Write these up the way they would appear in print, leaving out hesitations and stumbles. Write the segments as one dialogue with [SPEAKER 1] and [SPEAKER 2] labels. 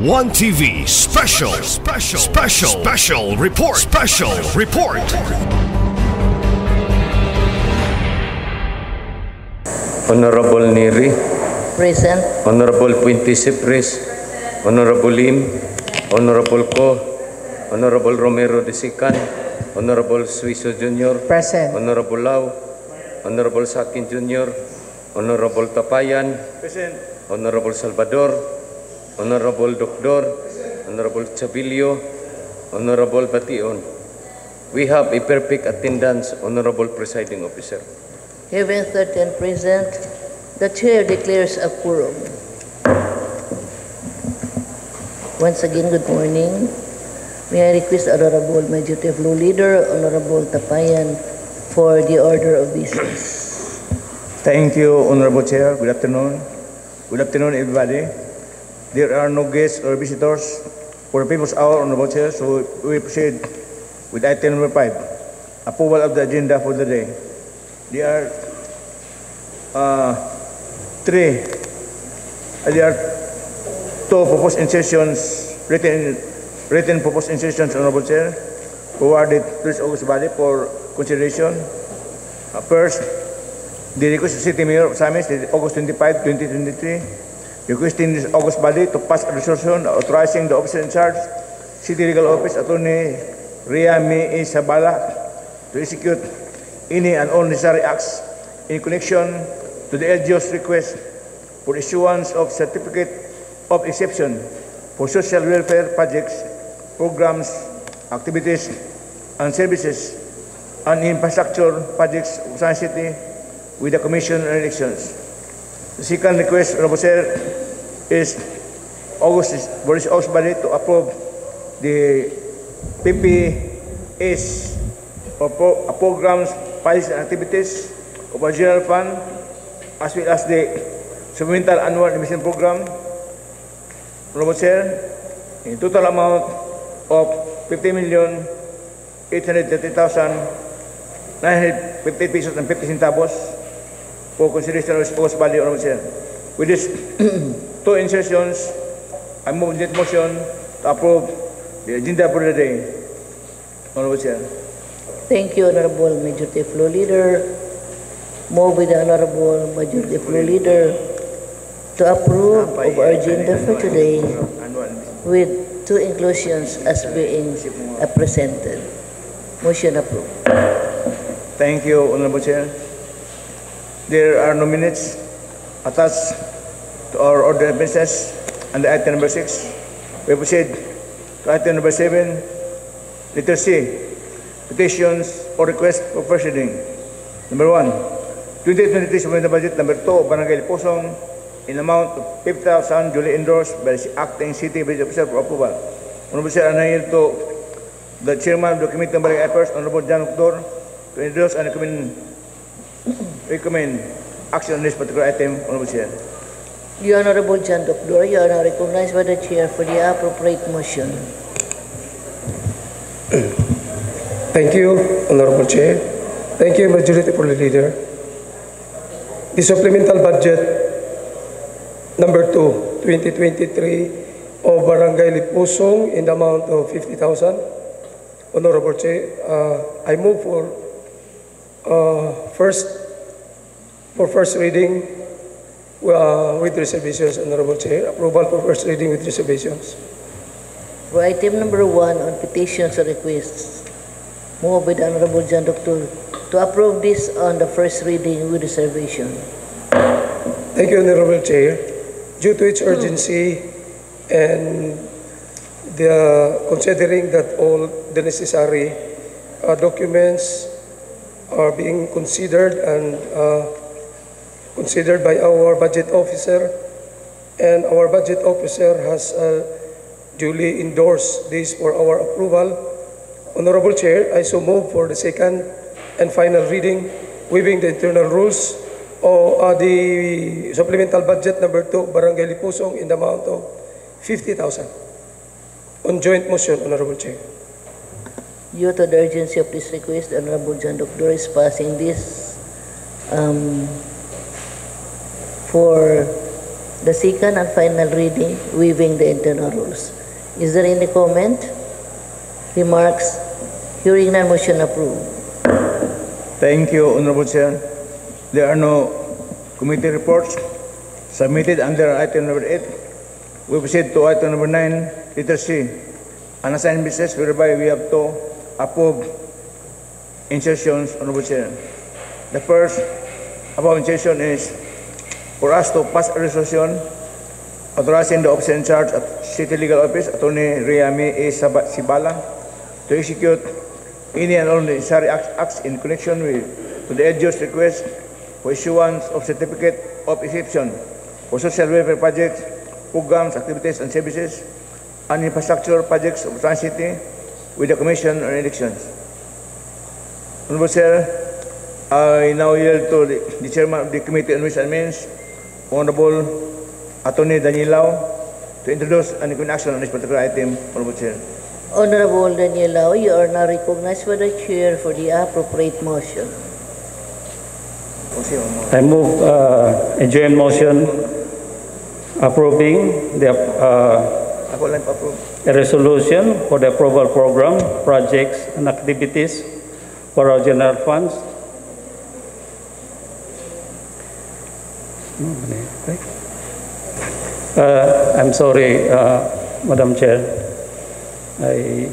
[SPEAKER 1] One TV special report.
[SPEAKER 2] Honorable Neri,
[SPEAKER 3] Present.
[SPEAKER 2] Honorable Puente Cipres, Honorable Lim, Honorable Ko, Honorable Romero de Sican, Honorable Suizo Jr.,
[SPEAKER 3] Present.
[SPEAKER 2] Honorable Lau, Honorable Sakin Jr., Honorable Tapayan,
[SPEAKER 4] Present.
[SPEAKER 2] Honorable Salvador, Honorable Doctor, Honorable Chabilio, Honorable Bation. We have a perfect attendance, Honorable Presiding Officer.
[SPEAKER 3] Having 13 present, the chair declares a quorum. Once again, good morning. May I request Honorable Majority Floor Leader, Honorable Tapayan, for the order of business.
[SPEAKER 4] Thank you, Honorable Chair. Good afternoon. Good afternoon, everybody. There are no guests or visitors for People's Hour, Honorable Chair, so we proceed with item number 5, approval of the agenda for the day. There are two proposed insertions, written proposed insertions, Honorable Chair, forwarded to this August body for consideration. First, the request of City Mayor of Samis, August 25, 2023, requesting this August body to pass a resolution authorizing the officer in charge, City Legal Office, Attorney Ria May Sabala, to execute any and all necessary acts in connection to the LGO's request for issuance of certificate of exception for social welfare projects, programs, activities, and services and infrastructure projects of San City with the Commission on Elections. The second request, Honorable Chair, is for this August body to approve the PPS or programs, policies, and activities of our general fund, as well as the supplemental annual investment program, Honorable Chair, in total amount of 50,830,950 pesos and 50 centavos for consideration of this August body, Honorable Chair. With these two insertions, I move that motion to approve the agenda for the day, Honorable Chair.
[SPEAKER 3] Thank you, Honorable Majority Floor Leader. Move with the Honorable Majority Floor Leader to approve of our agenda for today with two inclusions as being presented. Motion approved.
[SPEAKER 4] Thank you, Honorable Chair. There are no minutes attached to our order of business under item number 6. We proceed to item number 7, letter C, petitions or requests for first reading. Number 1, 2023 supplemental budget number 2 of Barangay Lipusong in amount of 50,000 duly endorsed by the acting city budget officer for approval. Honorable Chair, I yield to the chairman of the Committee on Barangay Affairs, Honorable John Octor, to endorse and recommend action on this particular item, Honorable Chair.
[SPEAKER 3] The Honorable John Doctor, you are now recognized by the Chair for the appropriate motion.
[SPEAKER 5] Thank you, Honorable Chair. Thank you, Majority Floor Leader. The supplemental budget number 2, 2023 of Barangay Lipusong in the amount of 50,000. Honorable Chair, I move for first reading with reservations, Honorable Chair. Approval for first reading with reservations.
[SPEAKER 3] For item number 1 on petitions or requests, move with the Honorable John Doctor to approve this on the first reading with reservation.
[SPEAKER 5] Thank you, Honorable Chair. Due to its urgency and considering that all the necessary documents are being considered and considered by our budget officer, and our budget officer has duly endorsed this for our approval. Honorable Chair, I so move for the second and final reading, waiving the internal rules of the supplemental budget number 2, Barangay Lipusong in the amount of 50,000. On joint motion, Honorable Chair.
[SPEAKER 3] Due to the urgency of this request, Honorable John Doctor is passing this for the second and final reading, waiving the internal rules. Is there any comment? Remarks? Hearing none, motion approved.
[SPEAKER 4] Thank you, Honorable Chair. There are no committee reports submitted under item number 8. We proceed to item number 9, letter C, unassigned business, whereby we have to approve insertions, Honorable Chair. The first above insertion is for us to pass a resolution authorizing the officer in charge at City Legal Office, Attorney Riami A. Sibala, to execute any and all necessary acts in connection with the LGU's request for issuance of certificate of exception for social welfare projects, programs, activities, and services, and infrastructure projects of Trans City with the Commission on Elections. Honorable Sir, I now yield to the Chairman of the Committee on Ways and Means, Honorable Attorney Daniel Lau, to introduce and recommend action on this particular item. Honorable Chair.
[SPEAKER 3] Honorable Daniel Lau, you are now recognized by the Chair for the appropriate motion.
[SPEAKER 6] I move a joint motion approving the a resolution for the approval program, projects, and activities for our general funds. I'm sorry, Madam Chair. A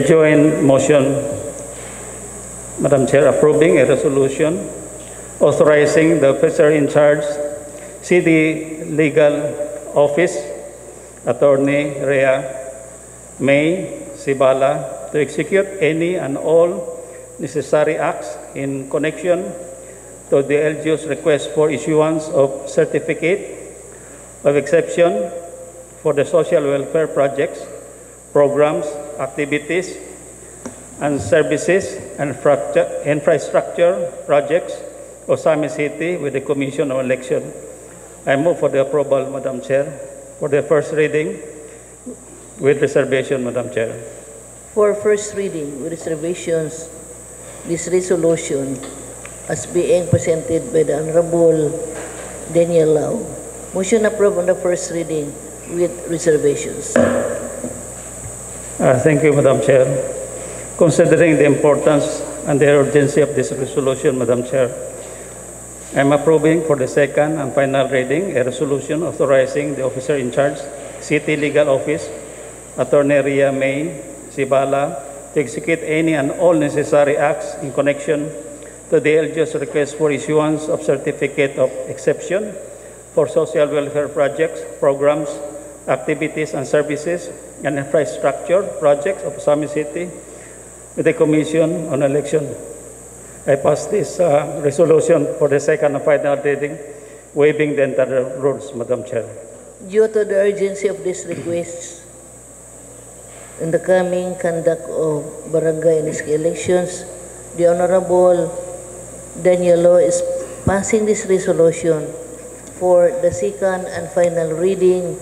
[SPEAKER 6] joint motion, Madam Chair, approving a resolution authorizing the officer in charge, City Legal Office, Attorney Rhea May Sibala, to execute any and all necessary acts in connection to the LGU's request for issuance of certificate of exception for the social welfare projects, programs, activities, and services and infrastructure projects of Sami City with the Commission on Election. I move for the approval, Madam Chair, for the first reading with reservation, Madam Chair.
[SPEAKER 3] For first reading with reservations, this resolution as being presented by the Honorable Daniel Lau. Motion approved on the first reading with reservations.
[SPEAKER 6] Thank you, Madam Chair. Considering the importance and the urgency of this resolution, Madam Chair, I am approving for the second and final reading a resolution authorizing the officer in charge, City Legal Office, Attorney Rhea May Sibala, to execute any and all necessary acts in connection to the LGU's request for issuance of certificate of exception for social welfare projects, programs, activities, and services, and infrastructure projects of Sami City with the Commission on Election. I pass this resolution for the second and final reading, waiving the entire rules, Madam Chair.
[SPEAKER 3] Due to the urgency of this request in the coming conduct of barangay and SK elections, the Honorable Daniel Lau is passing this resolution for the second and final reading,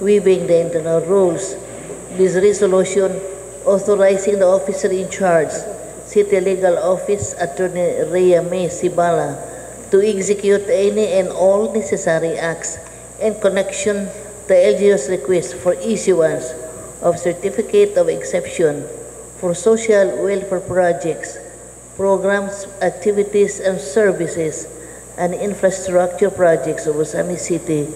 [SPEAKER 3] waiving the internal rules. This resolution authorizing the officer in charge, City Legal Office, Attorney Rhea May Sibala, to execute any and all necessary acts in connection to LGU's request for issuance of certificate of exception for social welfare projects, programs, activities, and services, and infrastructure projects of Sami City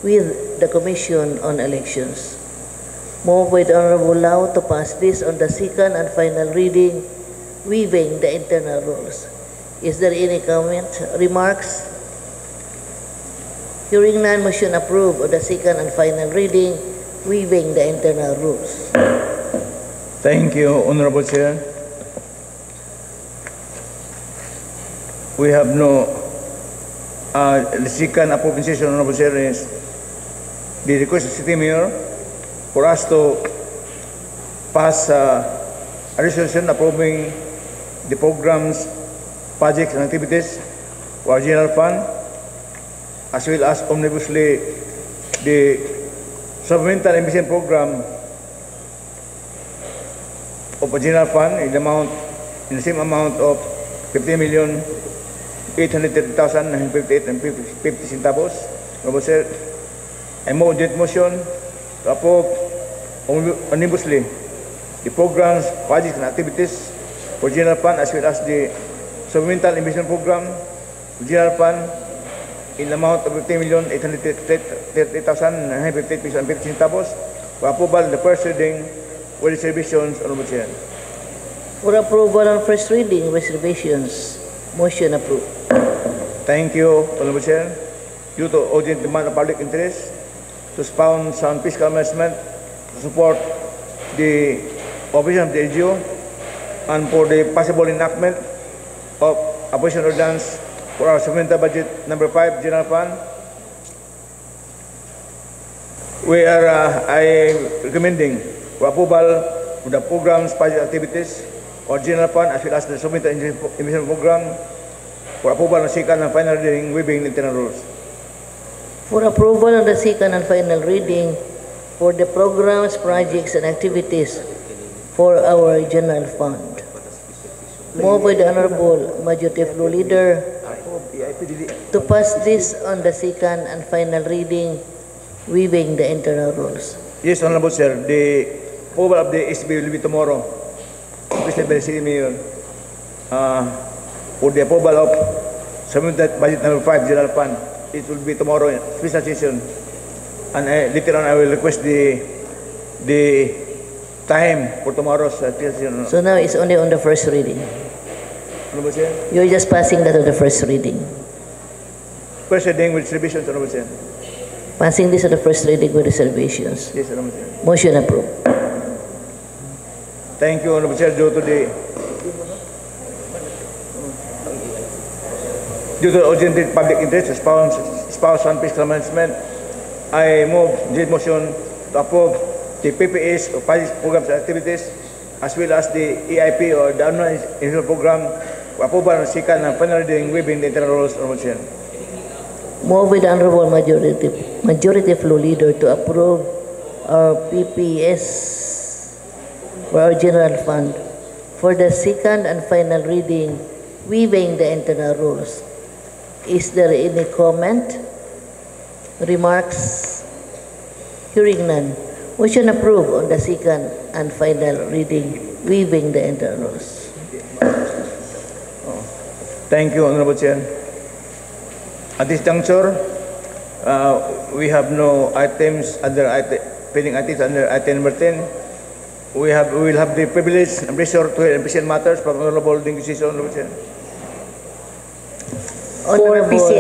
[SPEAKER 3] with the Commission on Elections. Move by the Honorable Lau to pass this on the second and final reading, waiving the internal rules. Is there any comment, remarks? Hearing none, motion approved on the second and final reading, waiving the internal rules.
[SPEAKER 4] Thank you, Honorable Chair. We have no the second approved decision, Honorable Chair, is the request of City Mayor for us to pass a resolution approving the programs, projects, and activities for our general fund, as well as omnibussly the supplemental investment program of a general fund in the same amount of 50,830,958.50 centavos, Honorable Chair, I move joint motion to approve omnibussly the programs, projects, and activities for general fund as well as the supplemental investment program for general fund in the amount of 50,830,958 pesos and 50 centavos for approval in the first reading with reservations, Honorable Chair.
[SPEAKER 3] For approval on first reading, reservations. Motion approved.
[SPEAKER 4] Thank you, Honorable Chair. Due to urgent demand of public interest, to expound sound fiscal management, to support the operation of the LGU, and for the possible enactment of opposition ordinance for our supplemental budget number 5, General Fund, we are recommending for approval of the programs, project activities, or General Fund as well as the supplemental investment program for approval on second and final reading, waiving the internal rules.
[SPEAKER 3] For approval on the second and final reading for the programs, projects, and activities for our general fund. Move by the Honorable Majority Floor Leader to pass this on the second and final reading, waiving the internal rules.
[SPEAKER 4] Yes, Honorable Sir, the approval of the SB will be tomorrow. President by the City Mayor for the approval of supplemental budget number 5, General Fund. It will be tomorrow in special session. And later on, I will request the time for tomorrow's special session.
[SPEAKER 3] So now it's only on the first reading.
[SPEAKER 4] Honorable Sir?
[SPEAKER 3] You're just passing that on the first reading.
[SPEAKER 4] First reading with reservations, Honorable Sir.
[SPEAKER 3] Passing this on the first reading with reservations.
[SPEAKER 4] Yes, Honorable Sir.
[SPEAKER 3] Motion approved.
[SPEAKER 4] Thank you, Honorable Sir. Due to the urgent public interest, spouse and fiscal management, I move the motion to approve the PPAs of project programs and activities, as well as the EIP or the annual initial program for approval on second and final reading, waiving the internal rules, Honorable Chair.
[SPEAKER 3] Move with the Honorable Majority Floor Leader to approve our PPS for our general fund for the second and final reading, waiving the internal rules. Is there any comment? Remarks? Hearing none. Motion approved on the second and final reading, waiving the internal rules.
[SPEAKER 4] Thank you, Honorable Chair. At this juncture, we have no items under pending items under item number 10. We will have the privilege and pleasure to hear PCL matters from Honorable Dinguisison, Honorable Chair.
[SPEAKER 3] Honorable, so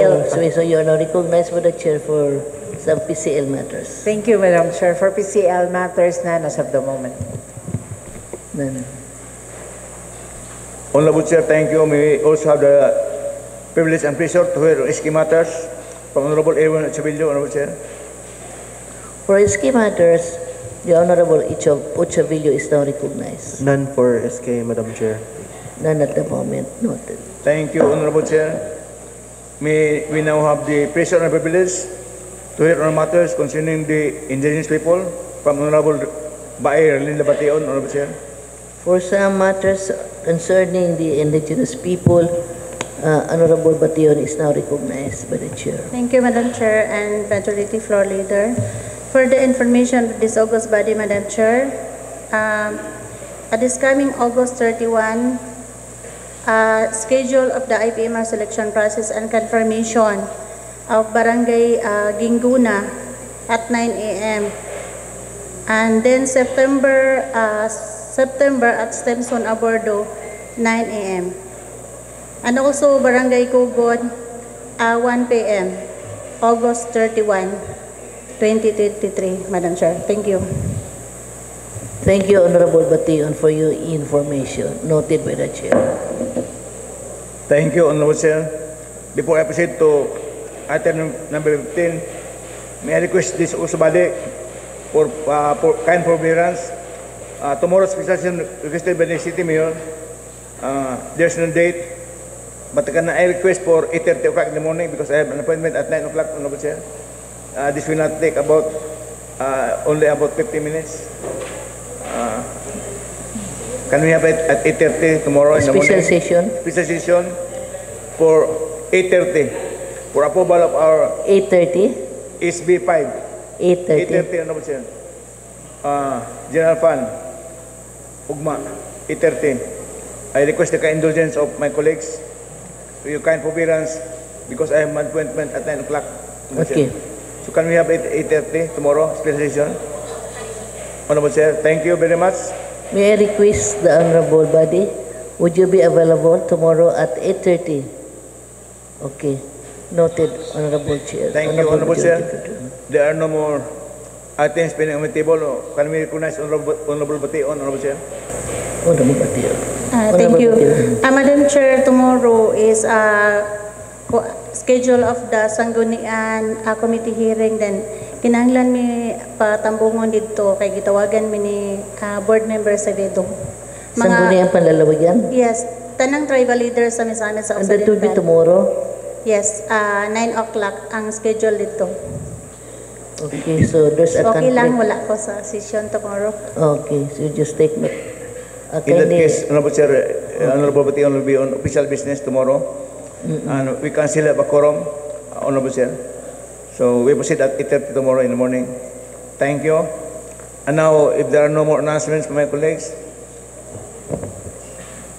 [SPEAKER 3] you are now recognized by the Chair for some PCL matters.
[SPEAKER 7] Thank you, Madam Chair. For PCL matters, none as of the moment.
[SPEAKER 3] None.
[SPEAKER 4] Honorable Chair, thank you. We also have the privilege and pleasure to hear SK matters from Honorable Erwin Chavillo, Honorable Chair.
[SPEAKER 3] For SK matters, the Honorable Chavillo is now recognized.
[SPEAKER 8] None for SK, Madam Chair.
[SPEAKER 3] None at the moment. Noted.
[SPEAKER 4] Thank you, Honorable Chair. May we now have the pleasure and privilege to hear on matters concerning the indigenous people from Honorable Baer Linda Bation, Honorable Chair.
[SPEAKER 3] For some matters concerning the indigenous people, Honorable Bation is now recognized by the Chair.
[SPEAKER 9] Thank you, Madam Chair and Majority Floor Leader. For the information of this August body, Madam Chair, at this coming August 31, schedule of the IPMR selection process and confirmation of Barangay Ginguna at 9 a.m. And then September at Stemson Abordo, 9 a.m. And also Barangay Kugon, 1 p.m. August 31, 2023, Madam Chair. Thank you.
[SPEAKER 3] Thank you, Honorable Bation, for your information. Noted by the Chair.
[SPEAKER 4] Thank you, Honorable Chair. Before I proceed to item number 15, may I request this also body for kind forbearance. Tomorrow's special session requested by the City Mayor. There's no date, but can I request for 8:30 o'clock in the morning because I have an appointment at 9 o'clock, Honorable Chair. This will not take about only about 50 minutes. Can we have it at 8:30 tomorrow in the morning?
[SPEAKER 3] Special session?
[SPEAKER 4] Special session for 8:30 for approval of our
[SPEAKER 3] 8:30?
[SPEAKER 4] SB 5.
[SPEAKER 3] 8:30.
[SPEAKER 4] 8:30, Honorable Chair. General Fund, Ugma, 8:30. I request the kind indulgence of my colleagues to your kind forbearance because I have an appointment at 9 o'clock.
[SPEAKER 3] Okay.
[SPEAKER 4] So can we have 8:30 tomorrow, special session? Honorable Chair, thank you very much.
[SPEAKER 3] May I request the honorable body, would you be available tomorrow at 8:30? Okay. Noted, Honorable Chair.
[SPEAKER 4] Thank you, Honorable Chair.
[SPEAKER 3] Majority Leader.
[SPEAKER 4] There are no more items pending on the table. Can we recognize Honorable Bation, Honorable Chair?
[SPEAKER 3] Honorable Batio.
[SPEAKER 9] Thank you. Madam Chair, tomorrow is schedule of the Sanggunian committee hearing. Then, kinahanglan mi patambungon dito kay gitawagan mi ni board members sa dito.
[SPEAKER 3] Sangguniang panlalawigan?
[SPEAKER 9] Yes, tanang tribal leaders sa misamin sa
[SPEAKER 3] And that will be
[SPEAKER 9] Occidental.
[SPEAKER 3] tomorrow?
[SPEAKER 9] Yes, 9 o'clock ang schedule dito.
[SPEAKER 3] Okay, so there's a
[SPEAKER 9] Okay lang,
[SPEAKER 3] conflict.
[SPEAKER 9] wala ko sa session tomorrow.
[SPEAKER 3] Okay, so you just take note.
[SPEAKER 4] In that case, Honorable Chair, Honorable Bation will be on official business tomorrow. And we can still have a quorum, Honorable Chair. So we proceed at 8:30 tomorrow in the morning. Thank you. And now, if there are no more announcements from my colleagues,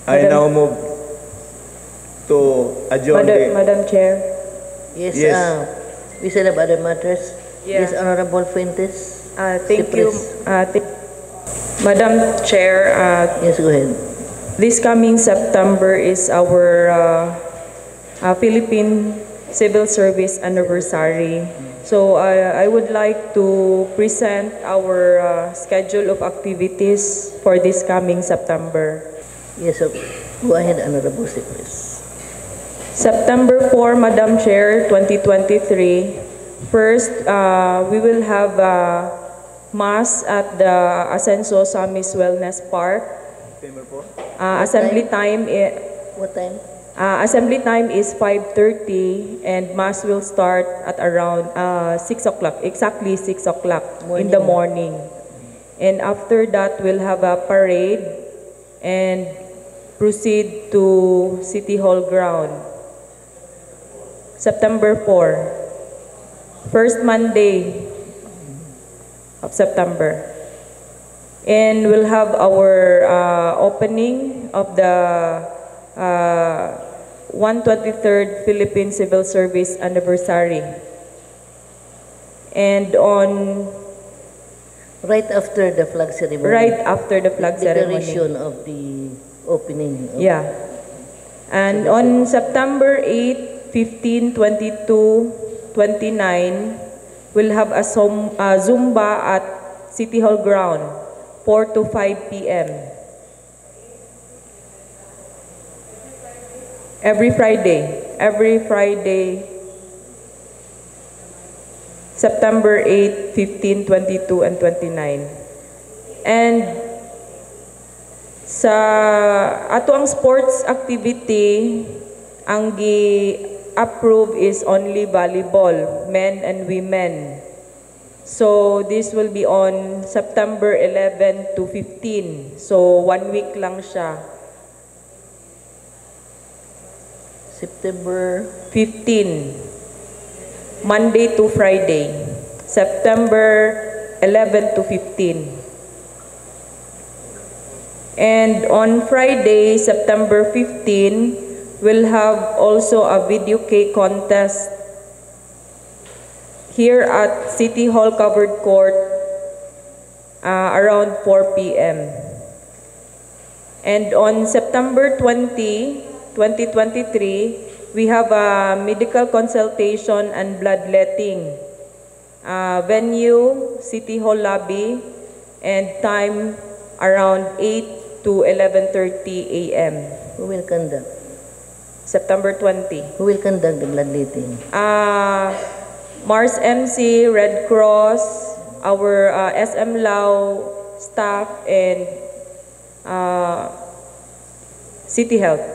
[SPEAKER 4] I now move to adjourn the...
[SPEAKER 10] Madam Chair.
[SPEAKER 3] Yes,
[SPEAKER 4] Yes.
[SPEAKER 3] We still have other matters.
[SPEAKER 10] Yeah.
[SPEAKER 3] Yes, Honorable Fuentes.
[SPEAKER 10] Thank you.
[SPEAKER 3] Cypress.
[SPEAKER 10] Madam Chair,
[SPEAKER 3] Yes, go ahead.
[SPEAKER 10] this coming September is our Philippine Civil Service anniversary. So I would like to present our schedule of activities for this coming September.
[SPEAKER 3] Yes, so go ahead, Honorable Cypress.
[SPEAKER 10] September 4, Madam Chair, 2023. First, we will have Mass at the Ascenso Samis Wellness Park. Assembly time
[SPEAKER 3] What time?
[SPEAKER 10] Assembly time is 5:30 and Mass will start at around 6 o'clock, exactly 6 o'clock in the morning. And after that, we'll have a parade and proceed to City Hall ground. September 4, first Monday of September. And we'll have our opening of the 123rd Philippine Civil Service anniversary. And on
[SPEAKER 3] Right after the flag ceremony.
[SPEAKER 10] right after the flag ceremony.
[SPEAKER 3] Declaration of the opening.
[SPEAKER 10] Yeah. And on September 8, 15, 22, 29, we'll have a Zumba at City Hall ground, 4 to 5 p.m. Every Friday, September 8, 15, 22, and 29. And sa ato ang sports activity, ang gi-approve is only volleyball, men and women. So this will be on September 11 to 15. So 1 week lang siya.
[SPEAKER 3] September
[SPEAKER 10] 15, Monday to Friday, September 11 to 15. And on Friday, September 15, we'll have also a video cake contest here at City Hall Covered Court around 4 p.m. And on September 20, 2023, we have a medical consultation and bloodletting. Venue, City Hall lobby, and time around 8 to 11:30 a.m.
[SPEAKER 3] Who will conduct?
[SPEAKER 10] September 20.
[SPEAKER 3] Who will conduct the bloodletting?
[SPEAKER 10] Mars MC, Red Cross, our SM Lao staff, and City Health.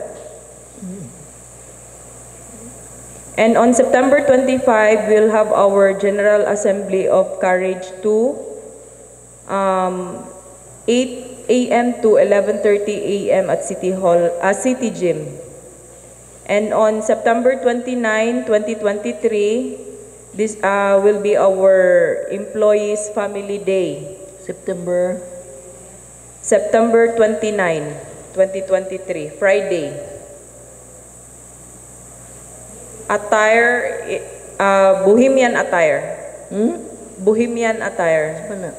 [SPEAKER 10] And on September 25, we'll have our General Assembly of Courage 2, 8 a.m. to 11:30 a.m. at City Hall, City Gym. And on September 29, 2023, This will be our Employees Family Day,
[SPEAKER 3] September
[SPEAKER 10] September 29, 2023, Friday. Attire, Bohemian attire. Bohemian attire.
[SPEAKER 3] Ano?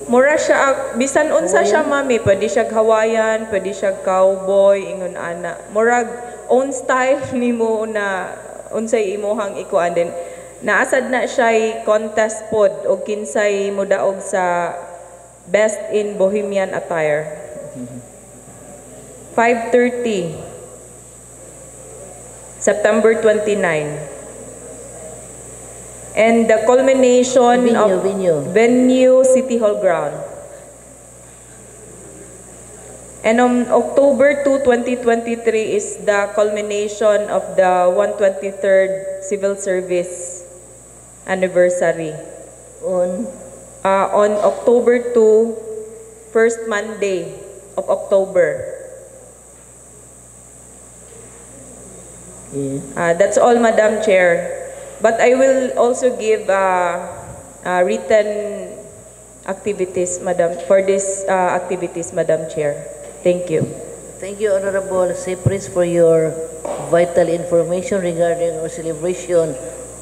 [SPEAKER 10] Mura siya, bisan unsa siya mami, pwede siya Hawaiian, pwede siya cowboy, ingon ana. Murag own style nimo na unsay imuhang ikuan din. Naasad na siya contest pod o kinsay mudaog sa Best in Bohemian Attire. 5:30 September 29. And the culmination of venue City Hall ground. And on October 2, 2023 is the culmination of the 123rd Civil Service anniversary. On October 2, first Monday of October. That's all, Madam Chair. But I will also give written activities, Madam, for these activities, Madam Chair. Thank you.
[SPEAKER 3] Thank you, Honorable Cypress, for your vital information regarding our celebration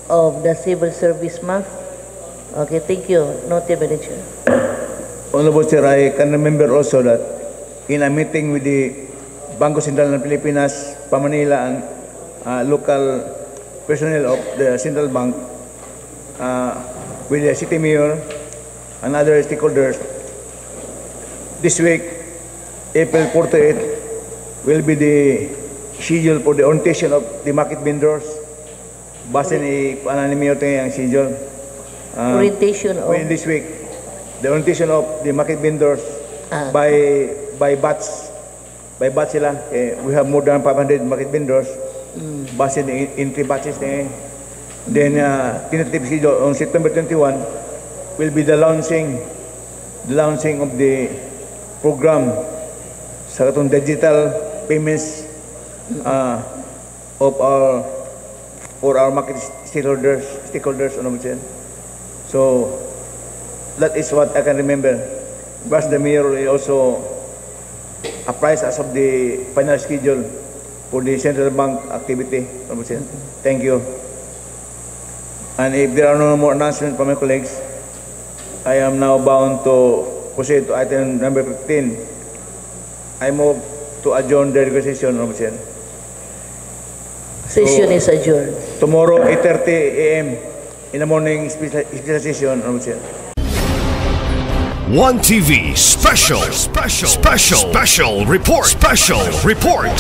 [SPEAKER 3] of the Civil Service Month. Okay, thank you. Noted by the Chair.
[SPEAKER 4] Honorable Chair, I can remember also that in a meeting with the Bangko Sentral ng Pilipinas, Pamanila, and local personnel of the Central Bank, with the City Mayor and other stakeholders, this week, April 48, will be the schedule for the orientation of the market vendors. Base ni Mayor ang schedule.
[SPEAKER 3] Orientation of?
[SPEAKER 4] This week, the orientation of the market vendors by batch. By batch sila. We have more than 500 market vendors. Base in 3 batches. Then, tentative schedule on September 21 will be the launching of the program sa katong digital payments for our market stakeholders, So that is what I can remember. But the mayor will also apprise us of the final schedule for the Central Bank activity. Thank you. And if there are no more announcements from my colleagues, I am now bound to proceed to item number 15. I move to adjourn the regular session.
[SPEAKER 3] Session is adjourned.
[SPEAKER 4] Tomorrow, 8:30 a.m. in the morning, special session.
[SPEAKER 1] 1TV Special Report.